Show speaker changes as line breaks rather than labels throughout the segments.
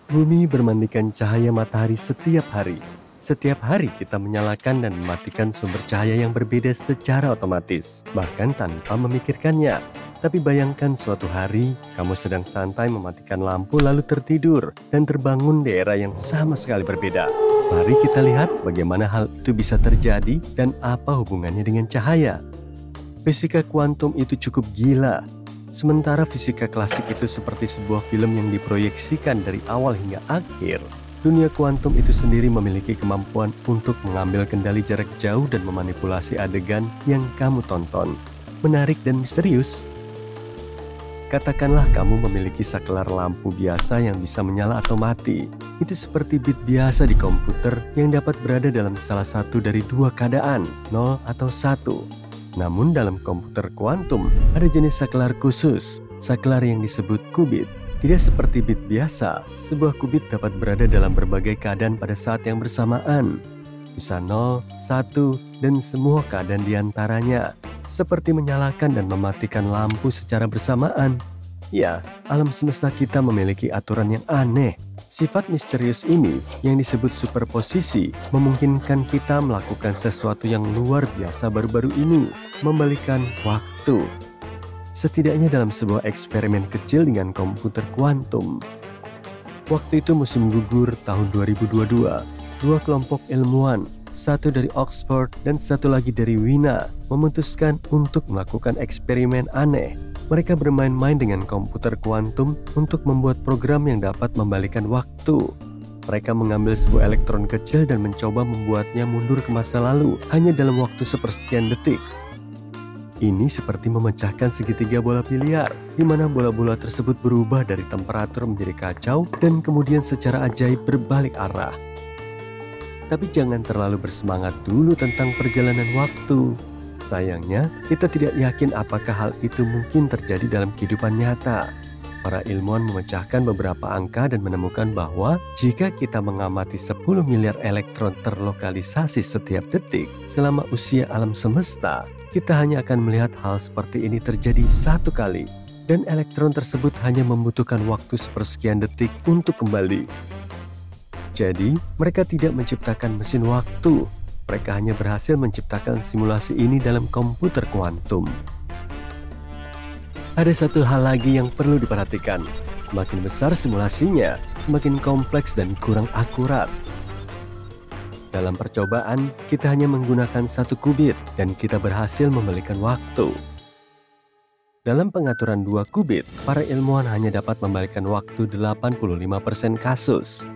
Bumi bermandikan cahaya matahari setiap hari. Setiap hari kita menyalakan dan mematikan sumber cahaya yang berbeda secara otomatis, bahkan tanpa memikirkannya. Tapi bayangkan suatu hari, kamu sedang santai mematikan lampu lalu tertidur dan terbangun di era yang sama sekali berbeda. Mari kita lihat bagaimana hal itu bisa terjadi dan apa hubungannya dengan cahaya. Fisika kuantum itu cukup gila. Sementara fisika klasik itu seperti sebuah film yang diproyeksikan dari awal hingga akhir, dunia kuantum itu sendiri memiliki kemampuan untuk mengambil kendali jarak jauh dan memanipulasi adegan yang kamu tonton. Menarik dan misterius. Katakanlah kamu memiliki saklar lampu biasa yang bisa menyala atau mati. Itu seperti bit biasa di komputer yang dapat berada dalam salah satu dari dua keadaan, 0 atau 1. Namun dalam komputer kuantum ada jenis saklar khusus, saklar yang disebut qubit. Tidak seperti bit biasa, sebuah qubit dapat berada dalam berbagai keadaan pada saat yang bersamaan. Bisa 0, 1, dan semua keadaan diantaranya, seperti menyalakan dan mematikan lampu secara bersamaan. Ya, alam semesta kita memiliki aturan yang aneh. Sifat misterius ini yang disebut superposisi memungkinkan kita melakukan sesuatu yang luar biasa baru-baru ini, membalikan waktu. Setidaknya dalam sebuah eksperimen kecil dengan komputer kuantum. Waktu itu musim gugur tahun 2022, dua kelompok ilmuwan, satu dari Oxford dan satu lagi dari Wina, memutuskan untuk melakukan eksperimen aneh. Mereka bermain-main dengan komputer kuantum untuk membuat program yang dapat membalikan waktu. Mereka mengambil sebuah elektron kecil dan mencoba membuatnya mundur ke masa lalu hanya dalam waktu sepersekian detik. Ini seperti memecahkan segitiga bola biliar, di mana bola-bola tersebut berubah dari temperatur menjadi kacau dan kemudian secara ajaib berbalik arah. Tapi jangan terlalu bersemangat dulu tentang perjalanan waktu. Sayangnya, kita tidak yakin apakah hal itu mungkin terjadi dalam kehidupan nyata. Para ilmuwan memecahkan beberapa angka dan menemukan bahwa jika kita mengamati 10 miliar elektron terlokalisasi setiap detik selama usia alam semesta, kita hanya akan melihat hal seperti ini terjadi satu kali. Dan elektron tersebut hanya membutuhkan waktu sepersekian detik untuk kembali. Jadi, mereka tidak menciptakan mesin waktu. Mereka hanya berhasil menciptakan simulasi ini dalam komputer kuantum. Ada satu hal lagi yang perlu diperhatikan. Semakin besar simulasinya, semakin kompleks dan kurang akurat. Dalam percobaan, kita hanya menggunakan satu qubit dan kita berhasil membalikan waktu. Dalam pengaturan 2 qubit, para ilmuwan hanya dapat membalikan waktu 85% kasus.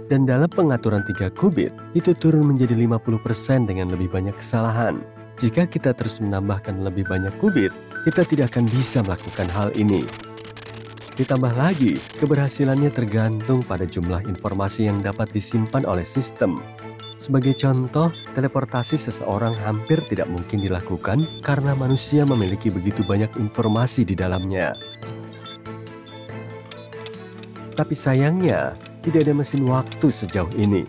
Dan dalam pengaturan 3 qubit, itu turun menjadi 50% dengan lebih banyak kesalahan. Jika kita terus menambahkan lebih banyak qubit, kita tidak akan bisa melakukan hal ini. Ditambah lagi, keberhasilannya tergantung pada jumlah informasi yang dapat disimpan oleh sistem. Sebagai contoh, teleportasi seseorang hampir tidak mungkin dilakukan karena manusia memiliki begitu banyak informasi di dalamnya. Tapi sayangnya, tidak ada mesin waktu sejauh ini.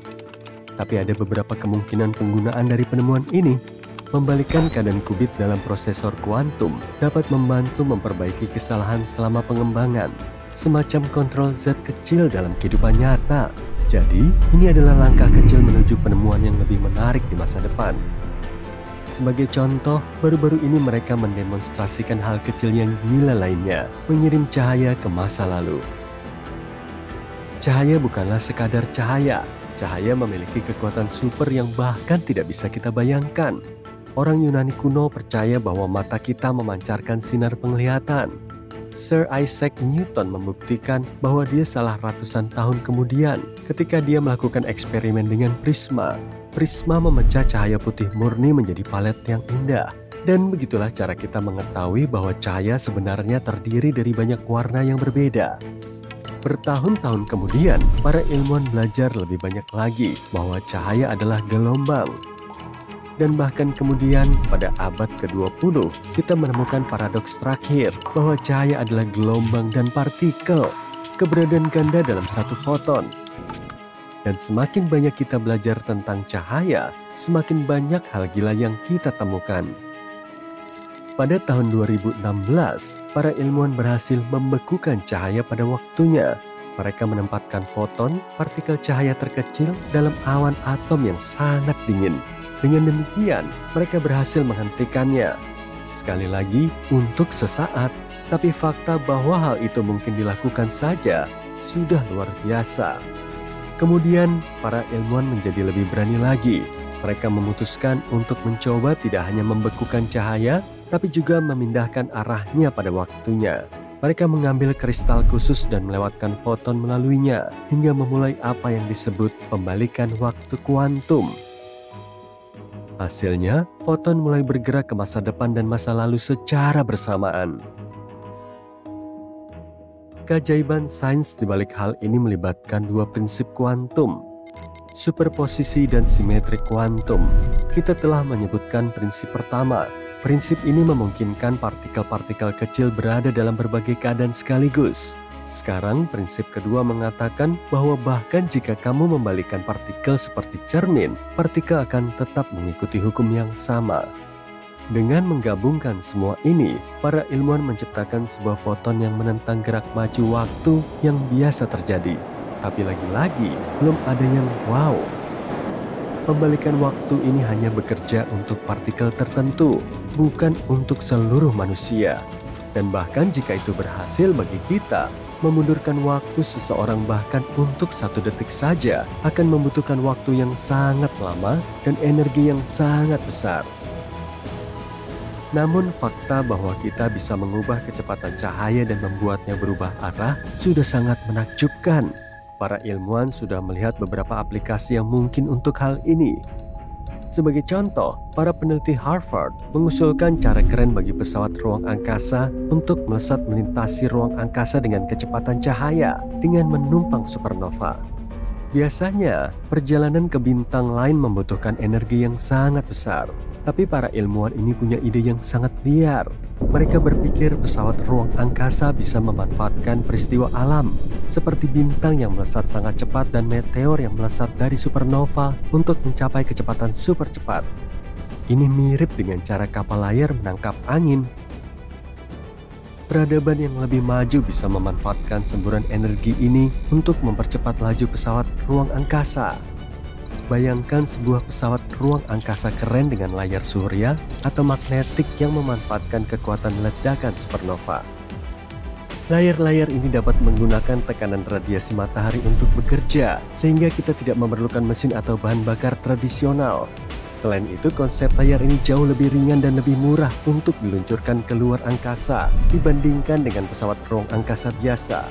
Tapi ada beberapa kemungkinan penggunaan dari penemuan ini. Membalikan keadaan qubit dalam prosesor kuantum dapat membantu memperbaiki kesalahan selama pengembangan, semacam kontrol zat kecil dalam kehidupan nyata. Jadi, ini adalah langkah kecil menuju penemuan yang lebih menarik di masa depan. Sebagai contoh, baru-baru ini mereka mendemonstrasikan hal kecil yang gila lainnya, mengirim cahaya ke masa lalu. Cahaya bukanlah sekadar cahaya. Cahaya memiliki kekuatan super yang bahkan tidak bisa kita bayangkan. Orang Yunani kuno percaya bahwa mata kita memancarkan sinar penglihatan. Sir Isaac Newton membuktikan bahwa dia salah ratusan tahun kemudian ketika dia melakukan eksperimen dengan prisma. Prisma memecah cahaya putih murni menjadi palet yang indah. Dan begitulah cara kita mengetahui bahwa cahaya sebenarnya terdiri dari banyak warna yang berbeda. Bertahun-tahun kemudian, para ilmuwan belajar lebih banyak lagi bahwa cahaya adalah gelombang. Dan bahkan kemudian pada abad ke-20, kita menemukan paradoks terakhir bahwa cahaya adalah gelombang dan partikel, keberadaan ganda dalam satu foton. Dan semakin banyak kita belajar tentang cahaya, semakin banyak hal gila yang kita temukan. Pada tahun 2016, para ilmuwan berhasil membekukan cahaya pada waktunya. Mereka menempatkan foton, partikel cahaya terkecil, dalam awan atom yang sangat dingin. Dengan demikian, mereka berhasil menghentikannya. Sekali lagi, untuk sesaat, tapi fakta bahwa hal itu mungkin dilakukan saja sudah luar biasa. Kemudian, para ilmuwan menjadi lebih berani lagi. Mereka memutuskan untuk mencoba tidak hanya membekukan cahaya, tapi juga memindahkan arahnya pada waktunya. Mereka mengambil kristal khusus dan melewatkan foton melaluinya, hingga memulai apa yang disebut pembalikan waktu kuantum. Hasilnya, foton mulai bergerak ke masa depan dan masa lalu secara bersamaan. Keajaiban sains di balik hal ini melibatkan dua prinsip kuantum, superposisi dan simetri kuantum. Kita telah menyebutkan prinsip pertama. Prinsip ini memungkinkan partikel-partikel kecil berada dalam berbagai keadaan sekaligus. Sekarang prinsip kedua mengatakan bahwa bahkan jika kamu membalikan partikel seperti cermin, partikel akan tetap mengikuti hukum yang sama. Dengan menggabungkan semua ini, para ilmuwan menciptakan sebuah foton yang menentang gerak maju waktu yang biasa terjadi. Tapi lagi-lagi, belum ada yang wow. Pembalikan waktu ini hanya bekerja untuk partikel tertentu, bukan untuk seluruh manusia. Dan bahkan jika itu berhasil bagi kita, memundurkan waktu seseorang bahkan untuk 1 detik saja akan membutuhkan waktu yang sangat lama dan energi yang sangat besar. Namun fakta bahwa kita bisa mengubah kecepatan cahaya dan membuatnya berubah arah sudah sangat menakjubkan. Para ilmuwan sudah melihat beberapa aplikasi yang mungkin untuk hal ini. Sebagai contoh, para peneliti Harvard mengusulkan cara keren bagi pesawat ruang angkasa untuk melesat melintasi ruang angkasa dengan kecepatan cahaya dengan menumpang supernova. Biasanya, perjalanan ke bintang lain membutuhkan energi yang sangat besar. Tapi para ilmuwan ini punya ide yang sangat liar. Mereka berpikir pesawat ruang angkasa bisa memanfaatkan peristiwa alam, seperti bintang yang melesat sangat cepat dan meteor yang melesat dari supernova untuk mencapai kecepatan super cepat. Ini mirip dengan cara kapal layar menangkap angin. Peradaban yang lebih maju bisa memanfaatkan semburan energi ini untuk mempercepat laju pesawat ruang angkasa. Bayangkan sebuah pesawat ruang angkasa keren dengan layar surya atau magnetik yang memanfaatkan kekuatan ledakan supernova. Layar-layar ini dapat menggunakan tekanan radiasi matahari untuk bekerja, sehingga kita tidak memerlukan mesin atau bahan bakar tradisional. Selain itu, konsep layar ini jauh lebih ringan dan lebih murah untuk diluncurkan ke luar angkasa dibandingkan dengan pesawat ruang angkasa biasa.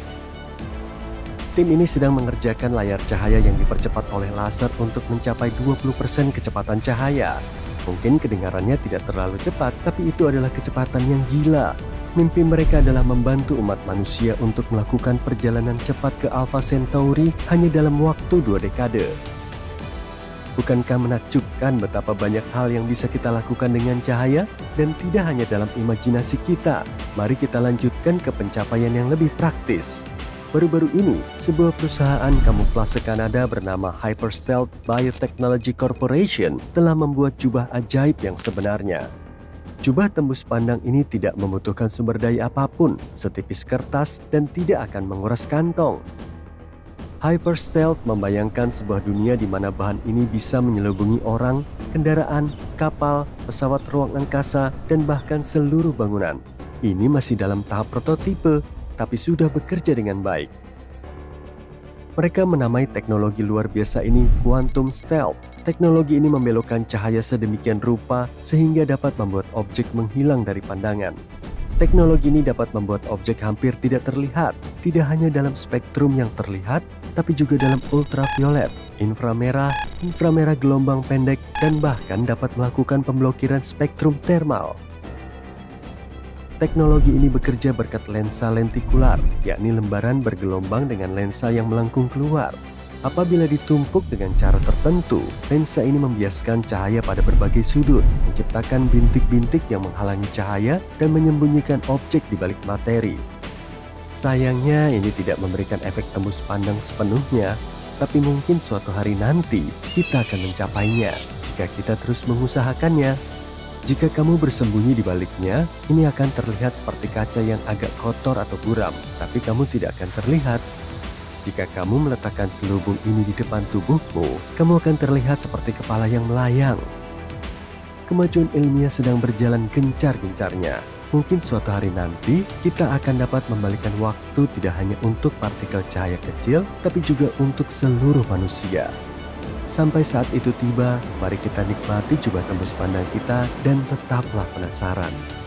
Tim ini sedang mengerjakan layar cahaya yang dipercepat oleh laser untuk mencapai 20% kecepatan cahaya. Mungkin kedengarannya tidak terlalu cepat, tapi itu adalah kecepatan yang gila. Mimpi mereka adalah membantu umat manusia untuk melakukan perjalanan cepat ke Alpha Centauri hanya dalam waktu 2 dekade. Bukankah menakjubkan betapa banyak hal yang bisa kita lakukan dengan cahaya? Dan tidak hanya dalam imajinasi kita. Mari kita lanjutkan ke pencapaian yang lebih praktis. Baru-baru ini, sebuah perusahaan kamuflase Kanada bernama Hyperstealth Biotechnology Corporation telah membuat jubah ajaib yang sebenarnya. Jubah tembus pandang ini tidak membutuhkan sumber daya apapun, setipis kertas, dan tidak akan menguras kantong. Hyperstealth membayangkan sebuah dunia di mana bahan ini bisa menyelubungi orang, kendaraan, kapal, pesawat ruang angkasa, dan bahkan seluruh bangunan. Ini masih dalam tahap prototipe, tapi sudah bekerja dengan baik. Mereka menamai teknologi luar biasa ini Quantum Stealth. Teknologi ini membelokkan cahaya sedemikian rupa sehingga dapat membuat objek menghilang dari pandangan. Teknologi ini dapat membuat objek hampir tidak terlihat, tidak hanya dalam spektrum yang terlihat, tapi juga dalam ultraviolet, inframerah, inframerah gelombang pendek, dan bahkan dapat melakukan pemblokiran spektrum thermal. Teknologi ini bekerja berkat lensa lentikular, yakni lembaran bergelombang dengan lensa yang melengkung keluar. Apabila ditumpuk dengan cara tertentu, lensa ini membiaskan cahaya pada berbagai sudut, menciptakan bintik-bintik yang menghalangi cahaya dan menyembunyikan objek di balik materi. Sayangnya ini tidak memberikan efek tembus pandang sepenuhnya, tapi mungkin suatu hari nanti kita akan mencapainya jika kita terus mengusahakannya. Jika kamu bersembunyi di baliknya, ini akan terlihat seperti kaca yang agak kotor atau buram, tapi kamu tidak akan terlihat. Jika kamu meletakkan selubung ini di depan tubuhmu, kamu akan terlihat seperti kepala yang melayang. Kemajuan ilmiah sedang berjalan gencar-gencarnya. Mungkin suatu hari nanti kita akan dapat membalikan waktu tidak hanya untuk partikel cahaya kecil, tapi juga untuk seluruh manusia. Sampai saat itu tiba, mari kita nikmati coba tembus pandang kita dan tetaplah penasaran.